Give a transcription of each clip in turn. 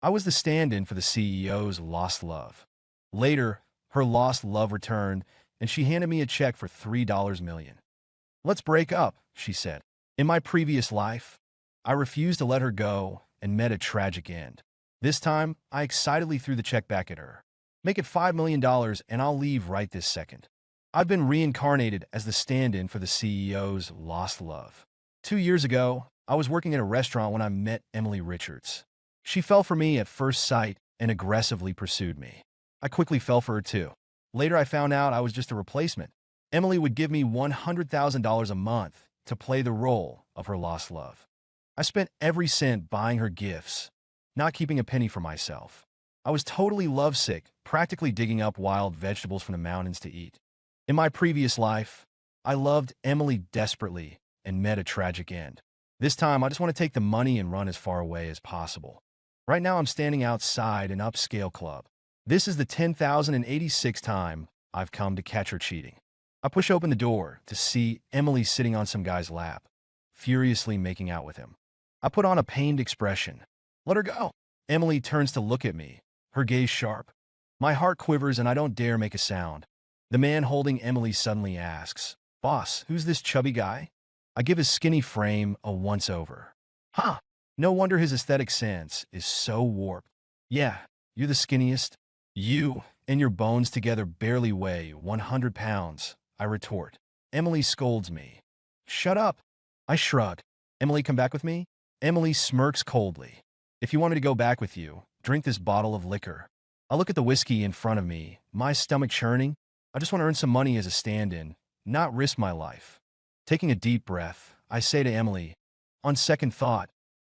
I was the stand-in for the CEO's lost love. Later, her lost love returned, and she handed me a check for $3 million. "Let's break up," she said. In my previous life, I refused to let her go and met a tragic end. This time, I excitedly threw the check back at her. "Make it $5 million and I'll leave right this second." I've been reincarnated as the stand-in for the CEO's lost love. 2 years ago, I was working at a restaurant when I met Emily Richards. She fell for me at first sight and aggressively pursued me. I quickly fell for her too. Later, I found out I was just a replacement. Emily would give me $100,000 a month to play the role of her lost love. I spent every cent buying her gifts, not keeping a penny for myself. I was totally lovesick, practically digging up wild vegetables from the mountains to eat. In my previous life, I loved Emily desperately and met a tragic end. This time, I just want to take the money and run as far away as possible. Right now, I'm standing outside an upscale club. This is the 10,086th time I've come to catch her cheating. I push open the door to see Emily sitting on some guy's lap, furiously making out with him. I put on a pained expression. "Let her go." Emily turns to look at me, her gaze sharp. My heart quivers and I don't dare make a sound. The man holding Emily suddenly asks, "Boss, who's this chubby guy?" I give his skinny frame a once-over. Huh, no wonder his aesthetic sense is so warped. "Yeah, you're the skinniest. You and your bones together barely weigh 100 pounds, I retort. Emily scolds me. "Shut up." I shrug. "Emily, come back with me?" Emily smirks coldly. "If you want me to go back with you, drink this bottle of liquor." I look at the whiskey in front of me, my stomach churning. I just want to earn some money as a stand-in, not risk my life. Taking a deep breath, I say to Emily, "On second thought,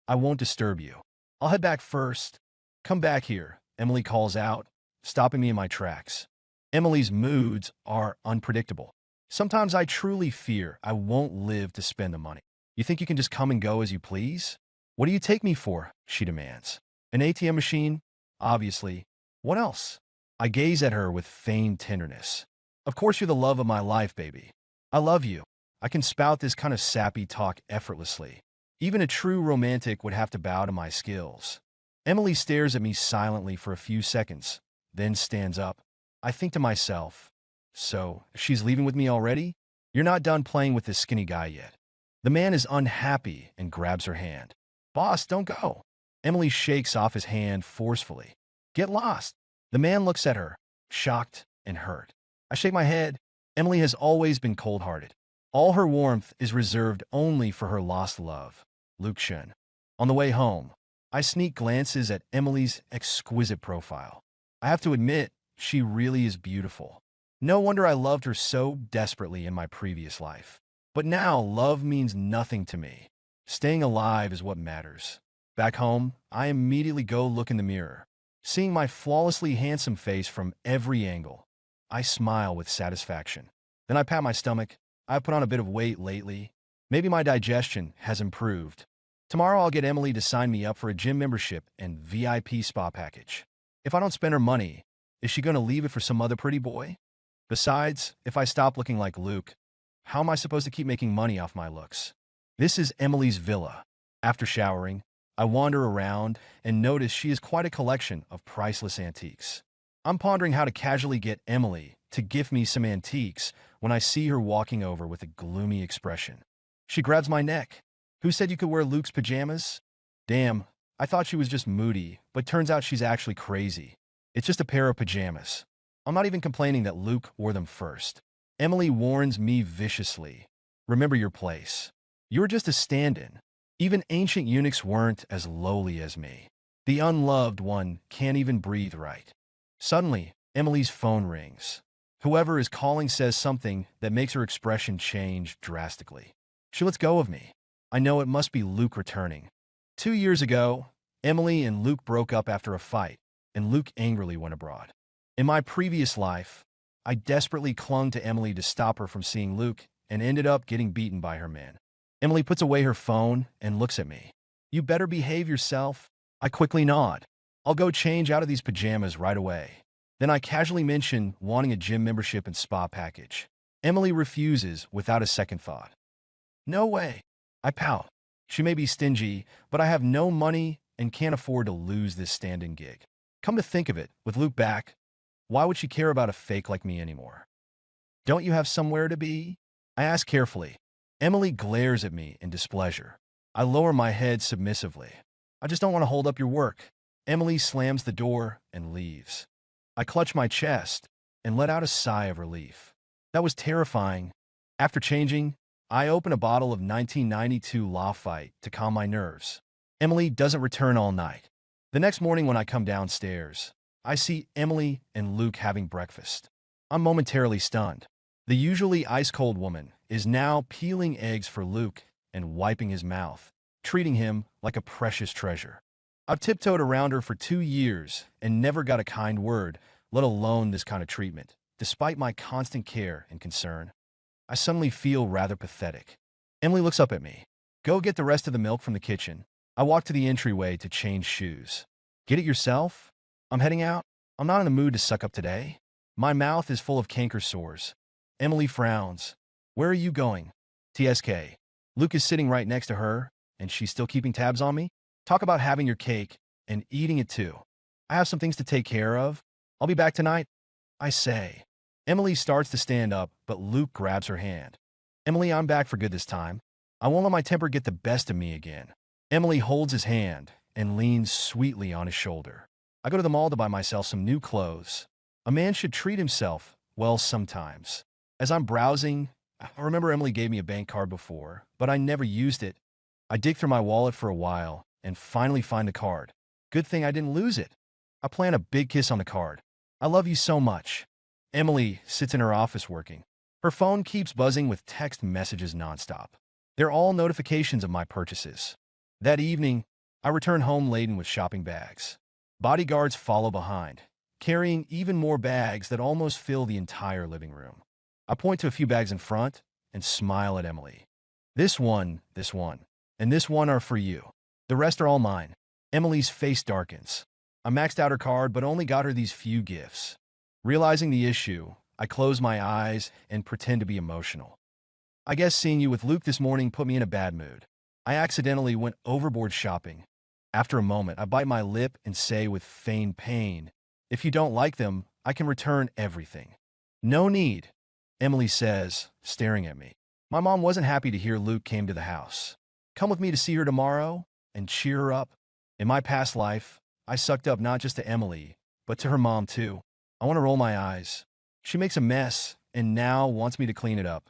I won't disturb you. I'll head back first." "Come back here," Emily calls out, stopping me in my tracks. Emily's moods are unpredictable. Sometimes I truly fear I won't live to spend the money. "You think you can just come and go as you please?" "What do you take me for?" she demands. "An ATM machine?" "Obviously. What else?" I gaze at her with feigned tenderness. "Of course you're the love of my life, baby. I love you." I can spout this kind of sappy talk effortlessly. Even a true romantic would have to bow to my skills. Emily stares at me silently for a few seconds, then stands up. I think to myself, "So, she's leaving with me already? You're not done playing with this skinny guy yet." The man is unhappy and grabs her hand. "Boss, don't go." Emily shakes off his hand forcefully. "Get lost." The man looks at her, shocked and hurt. I shake my head. Emily has always been cold-hearted. All her warmth is reserved only for her lost love, Luke Shen. On the way home, I sneak glances at Emily's exquisite profile. I have to admit, she really is beautiful. No wonder I loved her so desperately in my previous life. But now, love means nothing to me. Staying alive is what matters. Back home, I immediately go look in the mirror. Seeing my flawlessly handsome face from every angle, I smile with satisfaction. Then I pat my stomach. I've put on a bit of weight lately. Maybe my digestion has improved. Tomorrow I'll get Emily to sign me up for a gym membership and VIP spa package. If I don't spend her money, is she going to leave it for some other pretty boy? Besides, if I stop looking like Luke, how am I supposed to keep making money off my looks? This is Emily's villa. After showering, I wander around and notice she has quite a collection of priceless antiques. I'm pondering how to casually get Emily to gift me some antiques when I see her walking over with a gloomy expression. She grabs my neck. "Who said you could wear Luke's pajamas?" Damn, I thought she was just moody, but turns out she's actually crazy. It's just a pair of pajamas. I'm not even complaining that Luke wore them first. Emily warns me viciously. "Remember your place. You're just a stand-in. Even ancient eunuchs weren't as lowly as me. The unloved one can't even breathe right." Suddenly, Emily's phone rings. Whoever is calling says something that makes her expression change drastically. She lets go of me. I know it must be Luke returning. 2 years ago, Emily and Luke broke up after a fight, and Luke angrily went abroad. In my previous life, I desperately clung to Emily to stop her from seeing Luke and ended up getting beaten by her man. Emily puts away her phone and looks at me. "You better behave yourself." I quickly nod. "I'll go change out of these pajamas right away." Then I casually mention wanting a gym membership and spa package. Emily refuses without a second thought. "No way." I pout. She may be stingy, but I have no money and can't afford to lose this stand-in gig. Come to think of it, with Luke back, why would she care about a fake like me anymore? Don't you have somewhere to be? I ask carefully. Emily glares at me in displeasure. I lower my head submissively. I just don't want to hold up your work. Emily slams the door and leaves. I clutch my chest and let out a sigh of relief. That was terrifying. After changing, I open a bottle of 1992 Lafite to calm my nerves. Emily doesn't return all night. The next morning when I come downstairs, I see Emily and Luke having breakfast. I'm momentarily stunned. The usually ice-cold woman is now peeling eggs for Luke and wiping his mouth, treating him like a precious treasure. I've tiptoed around her for 2 years and never got a kind word, let alone this kind of treatment, despite my constant care and concern. I suddenly feel rather pathetic. Emily looks up at me. Go get the rest of the milk from the kitchen. I walk to the entryway to change shoes. Get it yourself? I'm heading out. I'm not in the mood to suck up today. My mouth is full of canker sores. Emily frowns. Where are you going? TSK. Luke is sitting right next to her, and she's still keeping tabs on me? Talk about having your cake and eating it too. I have some things to take care of. I'll be back tonight, I say. Emily starts to stand up, but Luke grabs her hand. Emily, I'm back for good this time. I won't let my temper get the best of me again. Emily holds his hand and leans sweetly on his shoulder. I go to the mall to buy myself some new clothes. A man should treat himself well sometimes. As I'm browsing, I remember Emily gave me a bank card before, but I never used it. I dig through my wallet for a while and finally find the card. Good thing I didn't lose it. I plant a big kiss on the card. I love you so much. Emily sits in her office working. Her phone keeps buzzing with text messages nonstop. They're all notifications of my purchases. That evening, I return home laden with shopping bags. Bodyguards follow behind, carrying even more bags that almost fill the entire living room. I point to a few bags in front and smile at Emily. This one, and this one are for you. The rest are all mine. Emily's face darkens. I maxed out her card but only got her these few gifts. Realizing the issue, I close my eyes and pretend to be emotional. I guess seeing you with Luke this morning put me in a bad mood. I accidentally went overboard shopping. After a moment, I bite my lip and say with feigned pain, if you don't like them, I can return everything. No need, Emily says, staring at me. My mom wasn't happy to hear Luke came to the house. Come with me to see her tomorrow and cheer her up. In my past life, I sucked up not just to Emily, but to her mom too. I want to roll my eyes. She makes a mess and now wants me to clean it up.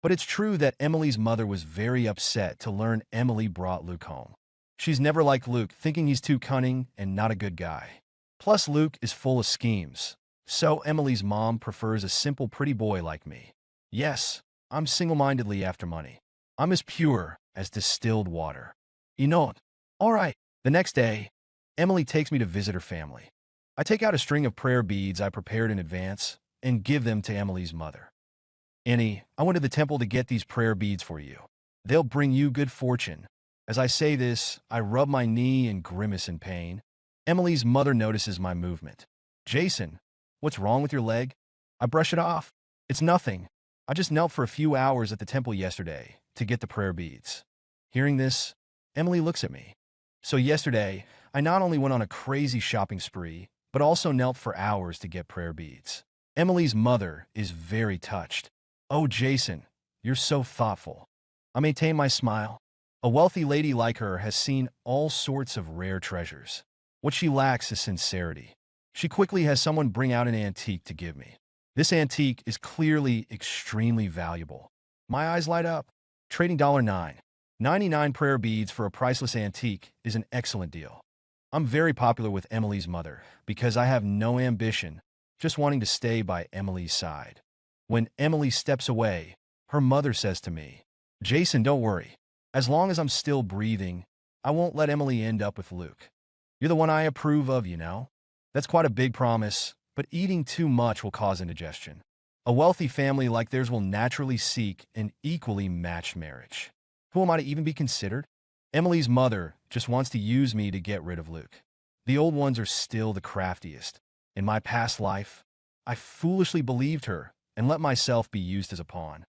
But it's true that Emily's mother was very upset to learn Emily brought Luke home. She's never liked Luke, thinking he's too cunning and not a good guy. Plus, Luke is full of schemes. So Emily's mom prefers a simple pretty boy like me. Yes, I'm single-mindedly after money. I'm as pure as distilled water. You know it. All right. The next day, Emily takes me to visit her family. I take out a string of prayer beads I prepared in advance and give them to Emily's mother. Annie, I went to the temple to get these prayer beads for you. They'll bring you good fortune. As I say this, I rub my knee and grimace in pain. Emily's mother notices my movement. Jason, what's wrong with your leg? I brush it off. It's nothing. I just knelt for a few hours at the temple yesterday to get the prayer beads. Hearing this, Emily looks at me. So yesterday, I not only went on a crazy shopping spree, but also knelt for hours to get prayer beads. Emily's mother is very touched. Oh, Jason, you're so thoughtful. I maintain my smile. A wealthy lady like her has seen all sorts of rare treasures. What she lacks is sincerity. She quickly has someone bring out an antique to give me. This antique is clearly extremely valuable. My eyes light up. Trading $9.99 prayer beads for a priceless antique is an excellent deal. I'm very popular with Emily's mother because I have no ambition, just wanting to stay by Emily's side. When Emily steps away, her mother says to me, Jason, don't worry. As long as I'm still breathing, I won't let Emily end up with Luke. You're the one I approve of, you know? That's quite a big promise, but eating too much will cause indigestion. A wealthy family like theirs will naturally seek an equally matched marriage. Who am I to even be considered? Emily's mother just wants to use me to get rid of Luke. The old ones are still the craftiest. In my past life, I foolishly believed her and let myself be used as a pawn.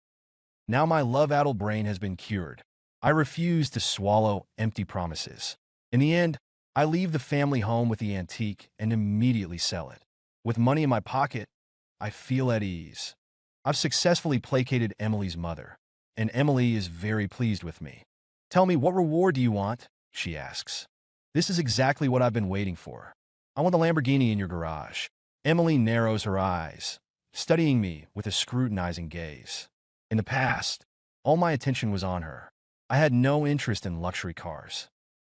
Now my love-addled brain has been cured. I refuse to swallow empty promises. In the end, I leave the family home with the antique and immediately sell it. With money in my pocket, I feel at ease. I've successfully placated Emily's mother, and Emily is very pleased with me. Tell me, what reward do you want? She asks. This is exactly what I've been waiting for. I want the Lamborghini in your garage. Emily narrows her eyes, studying me with a scrutinizing gaze. In the past, all my attention was on her. I had no interest in luxury cars.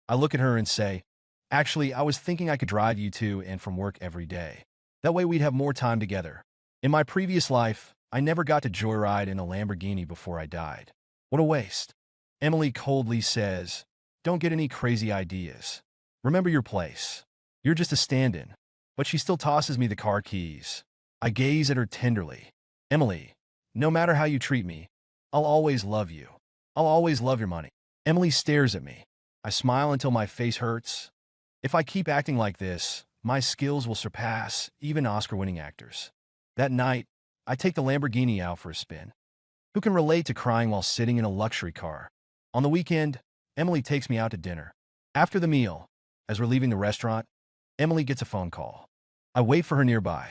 I look at her and say, actually, I was thinking I could drive you to and from work every day. That way we'd have more time together. In my previous life, I never got to joyride in a Lamborghini before I died. What a waste. Emily coldly says, don't get any crazy ideas. Remember your place. You're just a stand-in. But she still tosses me the car keys. I gaze at her tenderly. Emily, no matter how you treat me, I'll always love you. I'll always love your money. Emily stares at me. I smile until my face hurts. If I keep acting like this, my skills will surpass even Oscar-winning actors. That night, I take the Lamborghini out for a spin. Who can relate to crying while sitting in a luxury car? On the weekend, Emily takes me out to dinner. After the meal, as we're leaving the restaurant, Emily gets a phone call. I wait for her nearby.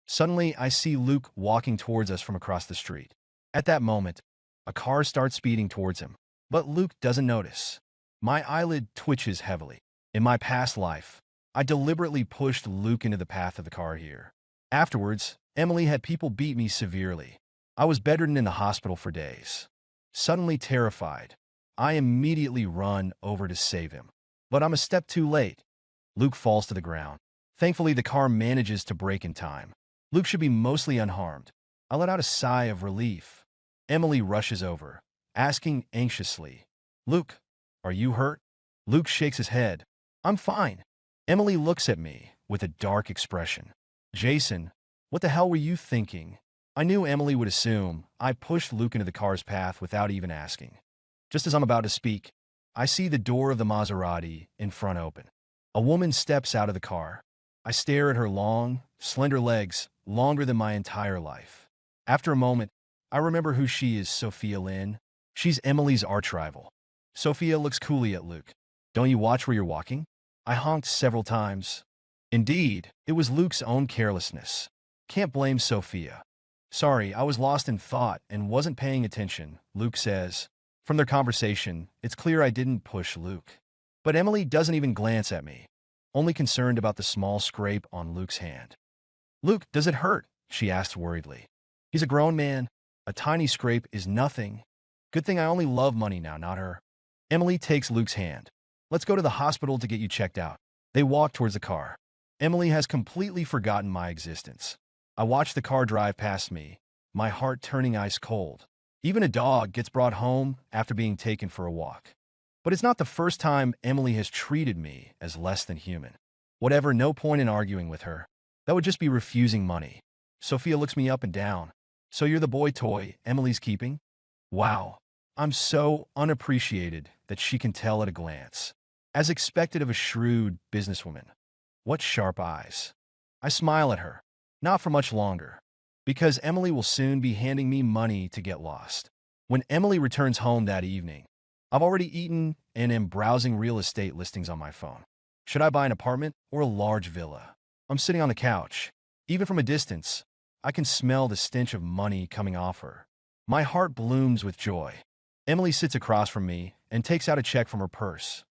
Suddenly, I see Luke walking towards us from across the street. At that moment, a car starts speeding towards him, but Luke doesn't notice. My eyelid twitches heavily. In my past life, I deliberately pushed Luke into the path of the car here. Afterwards, Emily had people beat me severely. I was bedridden in the hospital for days. Suddenly terrified, I immediately run over to save him. But I'm a step too late. Luke falls to the ground. Thankfully, the car manages to brake in time. Luke should be mostly unharmed. I let out a sigh of relief. Emily rushes over, asking anxiously, Luke, are you hurt? Luke shakes his head. I'm fine. Emily looks at me with a dark expression. Jason, what the hell were you thinking? I knew Emily would assume I pushed Luke into the car's path without even asking. Just as I'm about to speak, I see the door of the Maserati in front open. A woman steps out of the car. I stare at her long, slender legs, longer than my entire life. After a moment, I remember who she is, Sophia Lynn. She's Emily's arch-rival. Sophia looks coolly at Luke. Don't you watch where you're walking? I honked several times. Indeed, it was Luke's own carelessness. Can't blame Sophia. Sorry, I was lost in thought and wasn't paying attention, Luke says. From their conversation, it's clear I didn't push Luke. But Emily doesn't even glance at me, only concerned about the small scrape on Luke's hand. Luke, does it hurt? She asks worriedly. He's a grown man. A tiny scrape is nothing. Good thing I only love money now, not her. Emily takes Luke's hand. Let's go to the hospital to get you checked out. They walk towards the car. Emily has completely forgotten my existence. I watch the car drive past me, my heart turning ice cold. Even a dog gets brought home after being taken for a walk. But it's not the first time Emily has treated me as less than human. Whatever, no point in arguing with her. That would just be refusing money. Sophia looks me up and down. So you're the boy toy Emily's keeping? Wow. I'm so unappreciated that she can tell at a glance. As expected of a shrewd businesswoman. What sharp eyes. I smile at her. Not for much longer. Because Emily will soon be handing me money to get lost. When Emily returns home that evening, I've already eaten and am browsing real estate listings on my phone. Should I buy an apartment or a large villa? I'm sitting on the couch. Even from a distance, I can smell the stench of money coming off her. My heart blooms with joy. Emily sits across from me and takes out a check from her purse.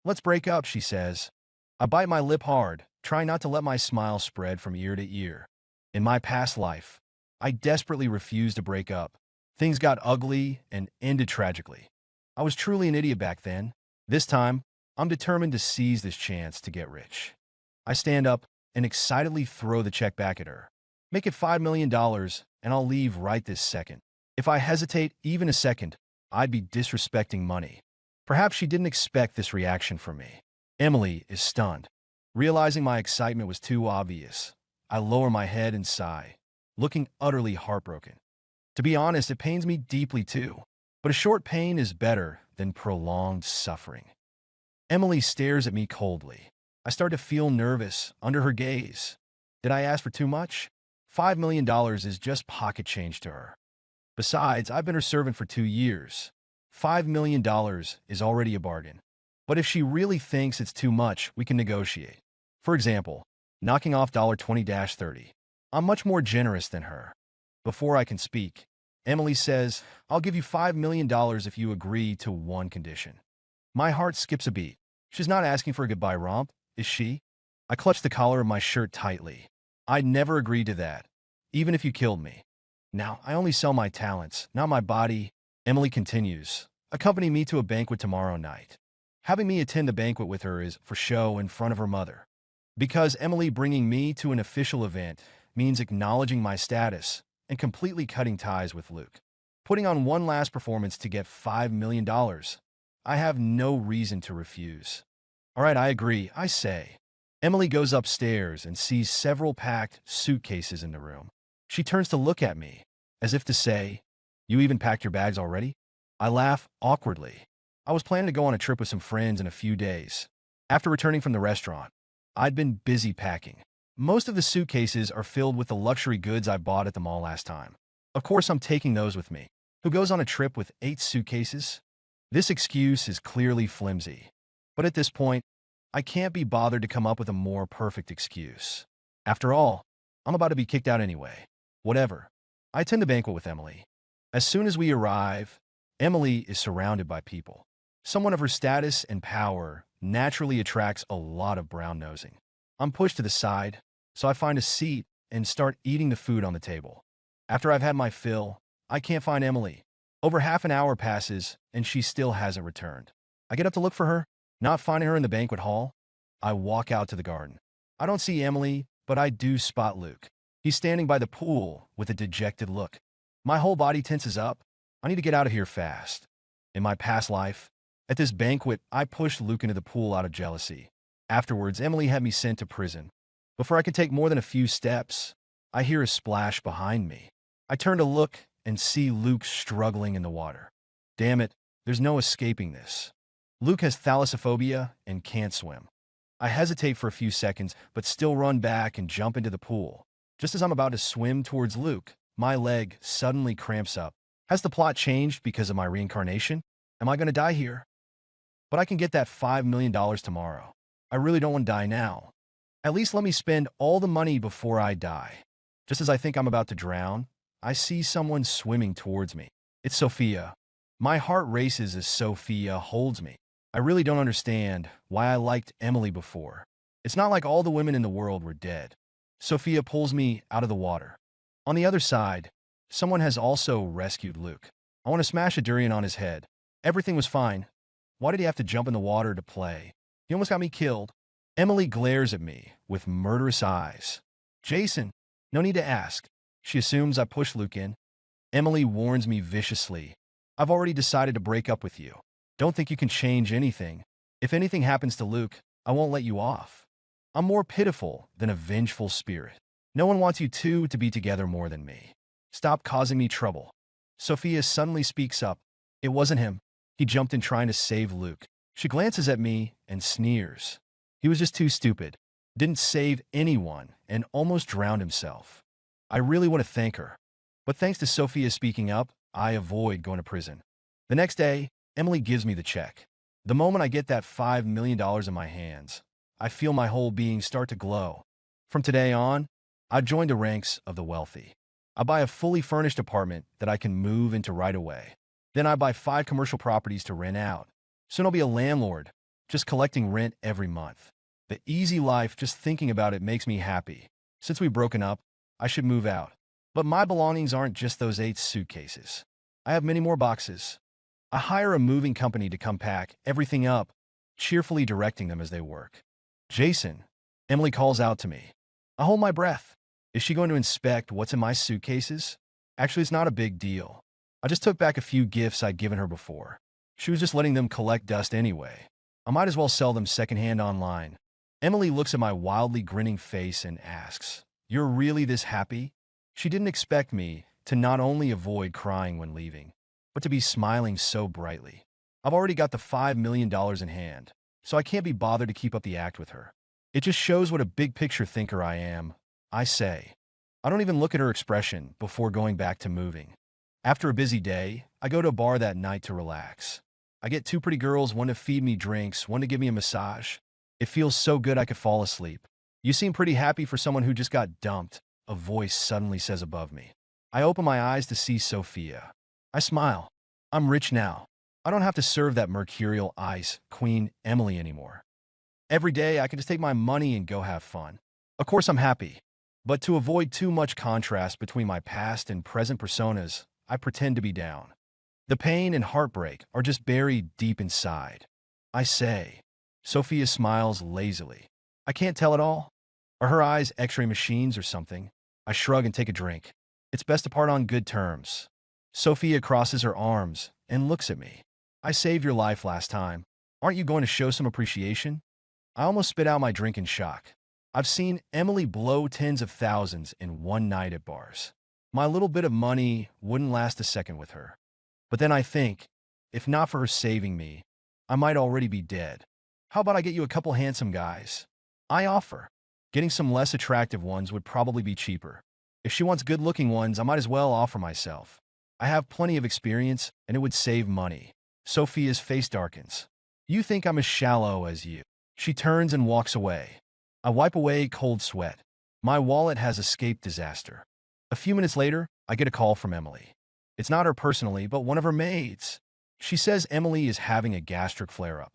Let's break up, she says. I bite my lip hard, trying not to let my smile spread from ear to ear. In my past life, I desperately refused to break up. Things got ugly and ended tragically. I was truly an idiot back then. This time, I'm determined to seize this chance to get rich. I stand up and excitedly throw the check back at her. Make it $5 million, and I'll leave right this second. If I hesitate even a second, I'd be disrespecting money. Perhaps she didn't expect this reaction from me. Emily is stunned. Realizing my excitement was too obvious, I lower my head and sigh, looking utterly heartbroken. To be honest, it pains me deeply too. But a short pain is better than prolonged suffering. Emily stares at me coldly. I start to feel nervous under her gaze. Did I ask for too much? $5 million is just pocket change to her. Besides, I've been her servant for 2 years. $5 million is already a bargain. But if she really thinks it's too much, we can negotiate. For example, knocking off $20-30. I'm much more generous than her. Before I can speak, Emily says, I'll give you $5 million if you agree to one condition. My heart skips a beat. She's not asking for a goodbye romp, is she? I clutch the collar of my shirt tightly. I'd never agree to that, even if you killed me. Now, I only sell my talents, not my body. Emily continues, accompany me to a banquet tomorrow night. Having me attend the banquet with her is for show in front of her mother. Because Emily bringing me to an official event means acknowledging my status and completely cutting ties with Luke. Putting on one last performance to get $5 million. I have no reason to refuse. All right, I agree, I say. Emily goes upstairs and sees several packed suitcases in the room. She turns to look at me, as if to say, you even packed your bags already? I laugh awkwardly. I was planning to go on a trip with some friends in a few days. After returning from the restaurant, I'd been busy packing. Most of the suitcases are filled with the luxury goods I bought at the mall last time. Of course, I'm taking those with me. Who goes on a trip with 8 suitcases? This excuse is clearly flimsy. But at this point, I can't be bothered to come up with a more perfect excuse. After all, I'm about to be kicked out anyway. Whatever. I attend the banquet with Emily. As soon as we arrive, Emily is surrounded by people. Someone of her status and power naturally attracts a lot of brown-nosing. I'm pushed to the side, so I find a seat and start eating the food on the table. After I've had my fill, I can't find Emily. Over half an hour passes, and she still hasn't returned. I get up to look for her, not finding her in the banquet hall. I walk out to the garden. I don't see Emily, but I do spot Luke. He's standing by the pool with a dejected look. My whole body tenses up. I need to get out of here fast. In my past life, at this banquet, I pushed Luke into the pool out of jealousy. Afterwards, Emily had me sent to prison. Before I can take more than a few steps, I hear a splash behind me. I turn to look and see Luke struggling in the water. Damn it, there's no escaping this. Luke has thalassophobia and can't swim. I hesitate for a few seconds, but still run back and jump into the pool. Just as I'm about to swim towards Luke, my leg suddenly cramps up. Has the plot changed because of my reincarnation? Am I going to die here? But I can get that $5 million tomorrow. I really don't want to die now. At least let me spend all the money before I die. Just as I think I'm about to drown, I see someone swimming towards me. It's Sophia. My heart races as Sophia holds me. I really don't understand why I liked Emily before. It's not like all the women in the world were dead. Sophia pulls me out of the water. On the other side, someone has also rescued Luke. I want to smash a durian on his head. Everything was fine. Why did he have to jump in the water to play? He almost got me killed. Emily glares at me with murderous eyes. Jason, no need to ask. She assumes I push Luke in. Emily warns me viciously. I've already decided to break up with you. Don't think you can change anything. If anything happens to Luke, I won't let you off. I'm more pitiful than a vengeful spirit. No one wants you two to be together more than me. Stop causing me trouble. Sophia suddenly speaks up. It wasn't him. He jumped in trying to save Luke. She glances at me and sneers. He was just too stupid. Didn't save anyone and almost drowned himself. I really want to thank her. But thanks to Sophia speaking up, I avoid going to prison. The next day, Emily gives me the check. The moment I get that $5 million in my hands, I feel my whole being start to glow. From today on, I've joined the ranks of the wealthy. I buy a fully furnished apartment that I can move into right away. Then I buy 5 commercial properties to rent out. Soon I'll be a landlord, just collecting rent every month. The easy life, just thinking about it makes me happy. Since we've broken up, I should move out. But my belongings aren't just those 8 suitcases. I have many more boxes. I hire a moving company to come pack everything up, cheerfully directing them as they work. Jason, Emily calls out to me. I hold my breath. Is she going to inspect what's in my suitcases? Actually, it's not a big deal. I just took back a few gifts I'd given her before. She was just letting them collect dust anyway. I might as well sell them secondhand online. Emily looks at my wildly grinning face and asks, You're really this happy? She didn't expect me to not only avoid crying when leaving, but to be smiling so brightly. I've already got the $5 million in hand, so I can't be bothered to keep up the act with her. It just shows what a big-picture thinker I am, I say. I don't even look at her expression before going back to moving. After a busy day, I go to a bar that night to relax. I get two pretty girls, one to feed me drinks, one to give me a massage. It feels so good I could fall asleep. You seem pretty happy for someone who just got dumped, a voice suddenly says above me. I open my eyes to see Sophia. I smile. I'm rich now. I don't have to serve that mercurial ice, Queen Emily, anymore. Every day I can just take my money and go have fun. Of course I'm happy. But to avoid too much contrast between my past and present personas, I pretend to be down. The pain and heartbreak are just buried deep inside. I say. Sophia smiles lazily. I can't tell it all. Are her eyes x-ray machines or something? I shrug and take a drink. It's best to part on good terms. Sophia crosses her arms and looks at me. I saved your life last time. Aren't you going to show some appreciation? I almost spit out my drink in shock. I've seen Emily blow tens of thousands in one night at bars. My little bit of money wouldn't last a second with her. But then I think, if not for her saving me, I might already be dead. How about I get you a couple handsome guys? I offer. Getting some less attractive ones would probably be cheaper. If she wants good-looking ones, I might as well offer myself. I have plenty of experience, and it would save money. Sophia's face darkens. You think I'm as shallow as you. She turns and walks away. I wipe away cold sweat. My wallet has escaped disaster. A few minutes later, I get a call from Emily. It's not her personally, but one of her maids. She says Emily is having a gastric flare-up.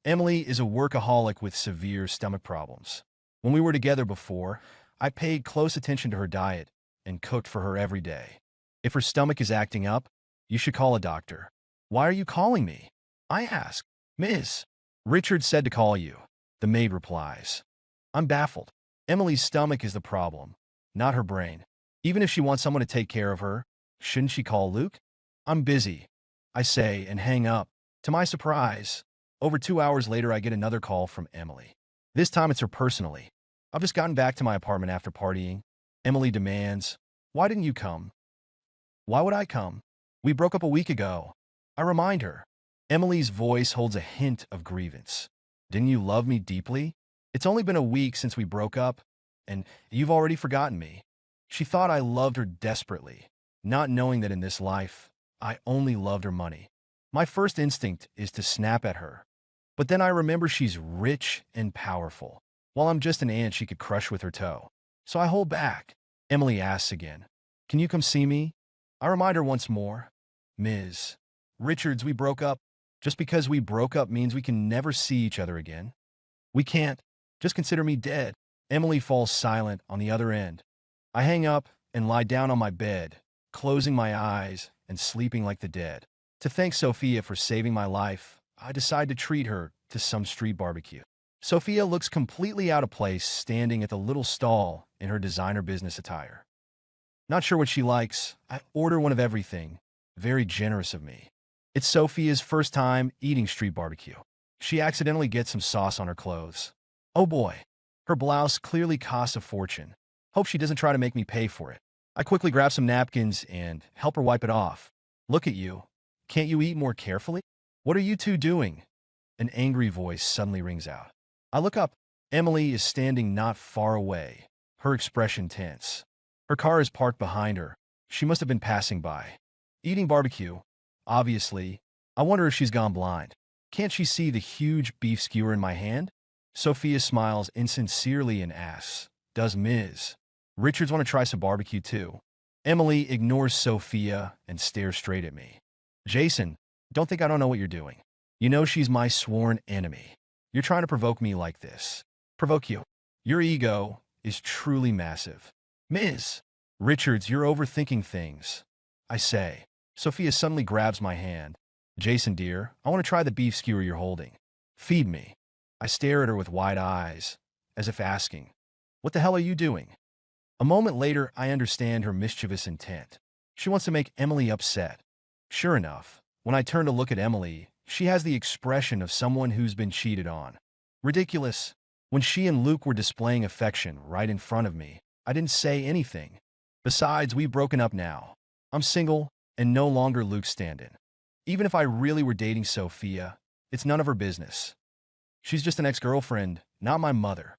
Emily is a workaholic with severe stomach problems. When we were together before, I paid close attention to her diet and cooked for her every day. If her stomach is acting up, you should call a doctor. Why are you calling me? I ask. Miss. Richard said to call you. The maid replies. I'm baffled. Emily's stomach is the problem, not her brain. Even if she wants someone to take care of her, shouldn't she call Luke? I'm busy, I say and hang up. To my surprise, over 2 hours later I get another call from Emily. This time it's her personally. I've just gotten back to my apartment after partying. Emily demands, why didn't you come? Why would I come? We broke up a week ago. I remind her. Emily's voice holds a hint of grievance. Didn't you love me deeply? It's only been a week since we broke up, and you've already forgotten me. She thought I loved her desperately, not knowing that in this life, I only loved her money. My first instinct is to snap at her. But then I remember she's rich and powerful, while I'm just an ant she could crush with her toe. So I hold back. Emily asks again, can you come see me? I remind her once more. Ms. Richards, we broke up. Just because we broke up means we can never see each other again. We can't. Just consider me dead. Emily falls silent on the other end. I hang up and lie down on my bed, closing my eyes and sleeping like the dead. To thank Sophia for saving my life, I decide to treat her to some street barbecue. Sophia looks completely out of place standing at the little stall in her designer business attire. Not sure what she likes, I order one of everything. Very generous of me. It's Sophia's first time eating street barbecue. She accidentally gets some sauce on her clothes. Oh boy. Her blouse clearly costs a fortune. Hope she doesn't try to make me pay for it. I quickly grab some napkins and help her wipe it off. Look at you. Can't you eat more carefully? What are you two doing? An angry voice suddenly rings out. I look up. Emily is standing not far away, her expression tense. Her car is parked behind her. She must have been passing by. Eating barbecue. Obviously. I wonder if she's gone blind. Can't she see the huge beef skewer in my hand? Sophia smiles insincerely and asks, does Ms. Richards want to try some barbecue too? Emily ignores Sophia and stares straight at me. Jason, don't think I don't know what you're doing. You know she's my sworn enemy. You're trying to provoke me like this. Provoke you. Your ego is truly massive. Ms. Richards, you're overthinking things. I say. Sophia suddenly grabs my hand. Jason, dear, I want to try the beef skewer you're holding. Feed me. I stare at her with wide eyes, as if asking, what the hell are you doing? A moment later, I understand her mischievous intent. She wants to make Emily upset. Sure enough, when I turn to look at Emily, she has the expression of someone who's been cheated on. Ridiculous. When she and Luke were displaying affection right in front of me, I didn't say anything. Besides, we've broken up now. I'm single and no longer Luke's stand-in. Even if I really were dating Sophia, it's none of her business. She's just an ex-girlfriend, not my mother.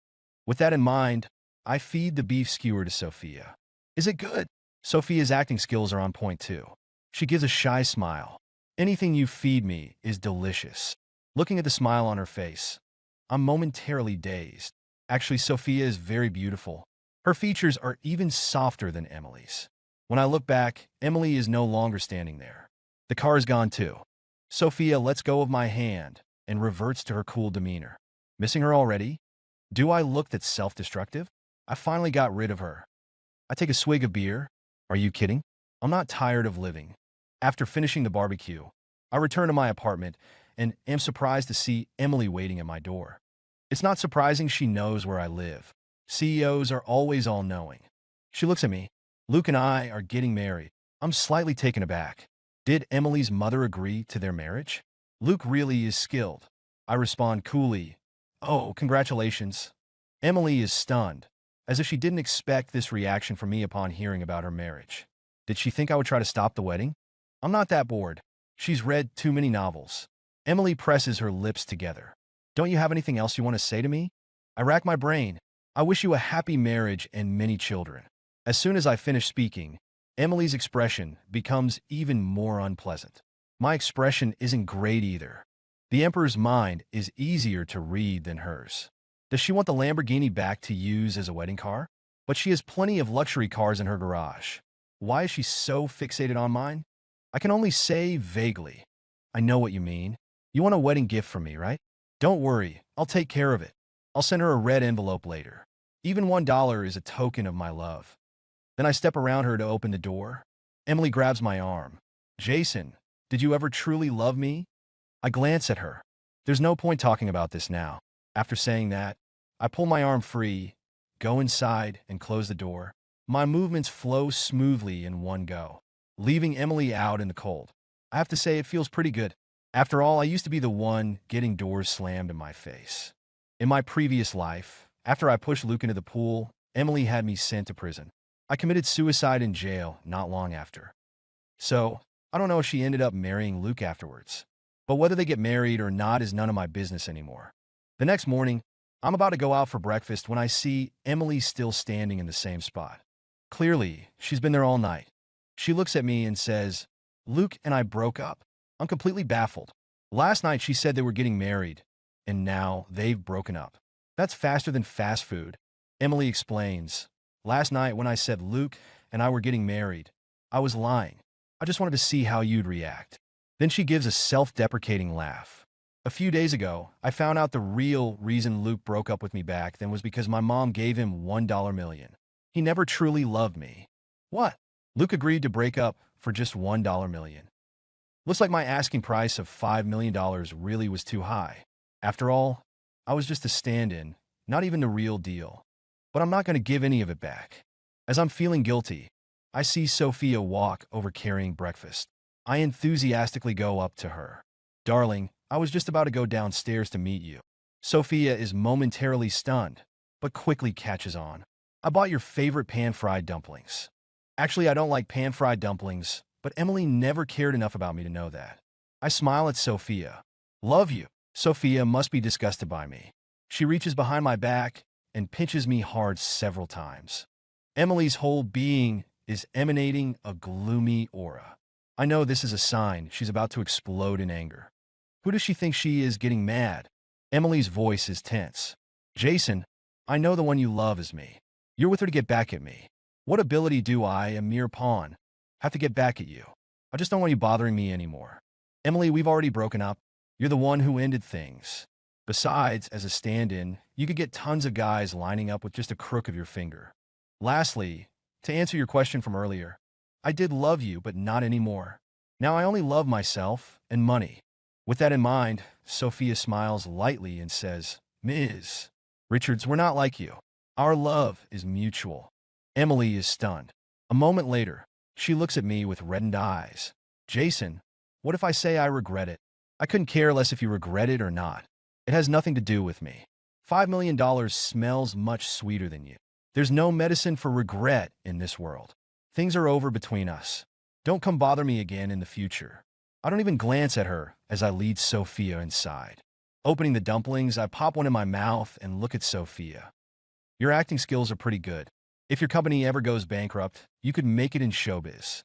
With that in mind, I feed the beef skewer to Sophia. Is it good? Sophia's acting skills are on point too. She gives a shy smile. Anything you feed me is delicious. Looking at the smile on her face, I'm momentarily dazed. Actually, Sophia is very beautiful. Her features are even softer than Emily's. When I look back, Emily is no longer standing there. The car is gone too. Sophia lets go of my hand and reverts to her cool demeanor. Missing her already? Do I look that self-destructive? I finally got rid of her. I take a swig of beer. Are you kidding? I'm not tired of living. After finishing the barbecue, I return to my apartment and am surprised to see Emily waiting at my door. It's not surprising she knows where I live. CEOs are always all-knowing. She looks at me. Luke and I are getting married. I'm slightly taken aback. Did Emily's mother agree to their marriage? Luke really is skilled. I respond coolly. Oh, congratulations. Emily is stunned, as if she didn't expect this reaction from me upon hearing about her marriage. Did she think I would try to stop the wedding? I'm not that bored. She's read too many novels. Emily presses her lips together. Don't you have anything else you want to say to me? I rack my brain. I wish you a happy marriage and many children. As soon as I finish speaking, Emily's expression becomes even more unpleasant. My expression isn't great either. The Emperor's mind is easier to read than hers. Does she want the Lamborghini back to use as a wedding car? But she has plenty of luxury cars in her garage. Why is she so fixated on mine? I can only say vaguely. I know what you mean. You want a wedding gift from me, right? Don't worry, I'll take care of it. I'll send her a red envelope later. Even $1 is a token of my love. Then I step around her to open the door. Emily grabs my arm. Jason, did you ever truly love me? I glance at her. There's no point talking about this now. After saying that, I pull my arm free, go inside, and close the door. My movements flow smoothly in one go, leaving Emily out in the cold. I have to say it feels pretty good. After all, I used to be the one getting doors slammed in my face. In my previous life, after I pushed Luke into the pool, Emily had me sent to prison. I committed suicide in jail not long after. So, I don't know if she ended up marrying Luke afterwards. But whether they get married or not is none of my business anymore. The next morning, I'm about to go out for breakfast when I see Emily still standing in the same spot. Clearly, she's been there all night. She looks at me and says, Luke and I broke up. I'm completely baffled. Last night she said they were getting married, and now they've broken up. That's faster than fast food. Emily explains. Last night when I said Luke and I were getting married, I was lying. I just wanted to see how you'd react. Then she gives a self-deprecating laugh. A few days ago, I found out the real reason Luke broke up with me back then was because my mom gave him $1 million. He never truly loved me. What? Luke agreed to break up for just $1 million. Looks like my asking price of $5 million really was too high. After all, I was just a stand-in, not even the real deal. But I'm not going to give any of it back. As I'm feeling guilty, I see Sophia walk over carrying breakfast. I enthusiastically go up to her. Darling, I was just about to go downstairs to meet you. Sophia is momentarily stunned, but quickly catches on. I bought your favorite pan-fried dumplings. Actually, I don't like pan-fried dumplings, but Emily never cared enough about me to know that. I smile at Sophia. Love you. Sophia must be disgusted by me. She reaches behind my back and pinches me hard several times. Emily's whole being is emanating a gloomy aura. I know this is a sign she's about to explode in anger. Who does she think she is getting mad? Emily's voice is tense. Jason, I know the one you love is me. You're with her to get back at me. What ability do I, a mere pawn, have to get back at you? I just don't want you bothering me anymore. Emily, we've already broken up. You're the one who ended things. Besides, as a stand-in, you could get tons of guys lining up with just a crook of your finger. Lastly, to answer your question from earlier, I did love you, but not anymore. Now I only love myself and money. With that in mind, Sophia smiles lightly and says, Ms. Richards, we're not like you. Our love is mutual. Emily is stunned. A moment later, she looks at me with reddened eyes. Jason, what if I say I regret it? I couldn't care less if you regret it or not. It has nothing to do with me. $5 million smells much sweeter than you. There's no medicine for regret in this world. Things are over between us. Don't come bother me again in the future. I don't even glance at her as I lead Sophia inside. Opening the dumplings, I pop one in my mouth and look at Sophia. Your acting skills are pretty good. If your company ever goes bankrupt, you could make it in showbiz.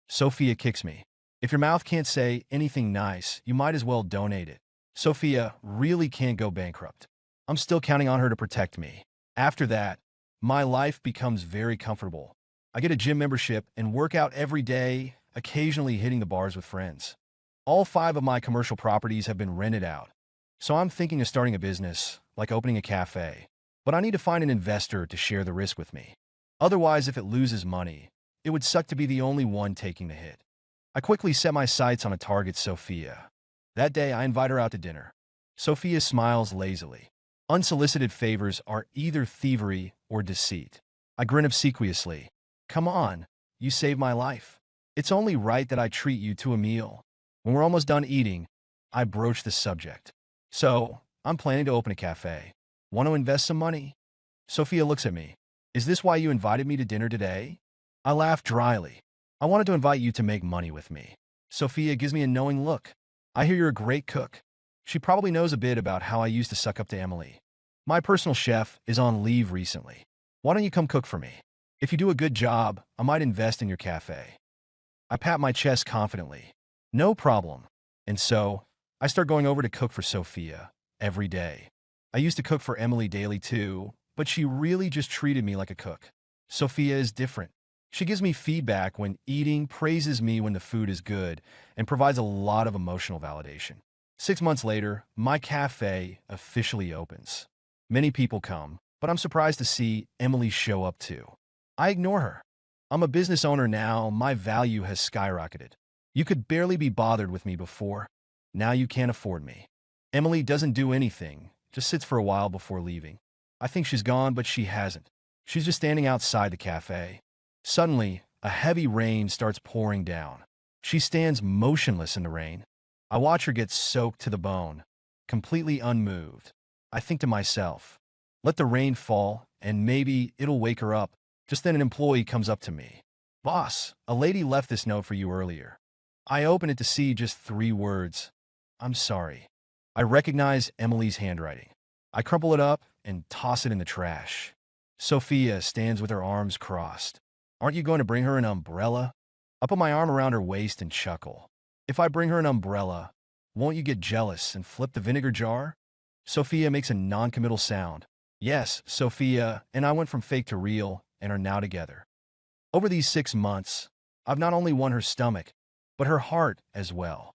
Sophia kicks me. If your mouth can't say anything nice, you might as well donate it. Sophia really can't go bankrupt. I'm still counting on her to protect me. After that, my life becomes very comfortable. I get a gym membership and work out every day, occasionally hitting the bars with friends. All 5 of my commercial properties have been rented out. So I'm thinking of starting a business, like opening a cafe. But I need to find an investor to share the risk with me. Otherwise, if it loses money, it would suck to be the only one taking the hit. I quickly set my sights on a target, Sophia. That day, I invite her out to dinner. Sophia smiles lazily. Unsolicited favors are either thievery or deceit. I grin obsequiously. Come on, you saved my life. It's only right that I treat you to a meal. When we're almost done eating, I broach the subject. So, I'm planning to open a cafe. Want to invest some money? Sophia looks at me. Is this why you invited me to dinner today? I laugh dryly. I wanted to invite you to make money with me. Sophia gives me a knowing look. I hear you're a great cook. She probably knows a bit about how I used to suck up to Emily. My personal chef is on leave recently. Why don't you come cook for me? If you do a good job, I might invest in your cafe. I pat my chest confidently. No problem. And so, I start going over to cook for Sophia every day. I used to cook for Emily daily too, but she really just treated me like a cook. Sophia is different. She gives me feedback when eating, praises me when the food is good, and provides a lot of emotional validation. 6 months later, my cafe officially opens. Many people come, but I'm surprised to see Emily show up too. I ignore her. I'm a business owner now, my value has skyrocketed. You could barely be bothered with me before. Now you can't afford me. Emily doesn't do anything, just sits for a while before leaving. I think she's gone, but she hasn't. She's just standing outside the cafe. Suddenly, a heavy rain starts pouring down. She stands motionless in the rain. I watch her get soaked to the bone, completely unmoved. I think to myself, let the rain fall, and maybe it'll wake her up. Just then an employee comes up to me. Boss, a lady left this note for you earlier. I open it to see just 3 words. I'm sorry. I recognize Emily's handwriting. I crumple it up and toss it in the trash. Sophia stands with her arms crossed. Aren't you going to bring her an umbrella? I put my arm around her waist and chuckle. If I bring her an umbrella, won't you get jealous and flip the vinegar jar? Sophia makes a non-committal sound. Yes, Sophia and I went from fake to real and are now together. Over these 6 months, I've not only won her stomach, but her heart as well.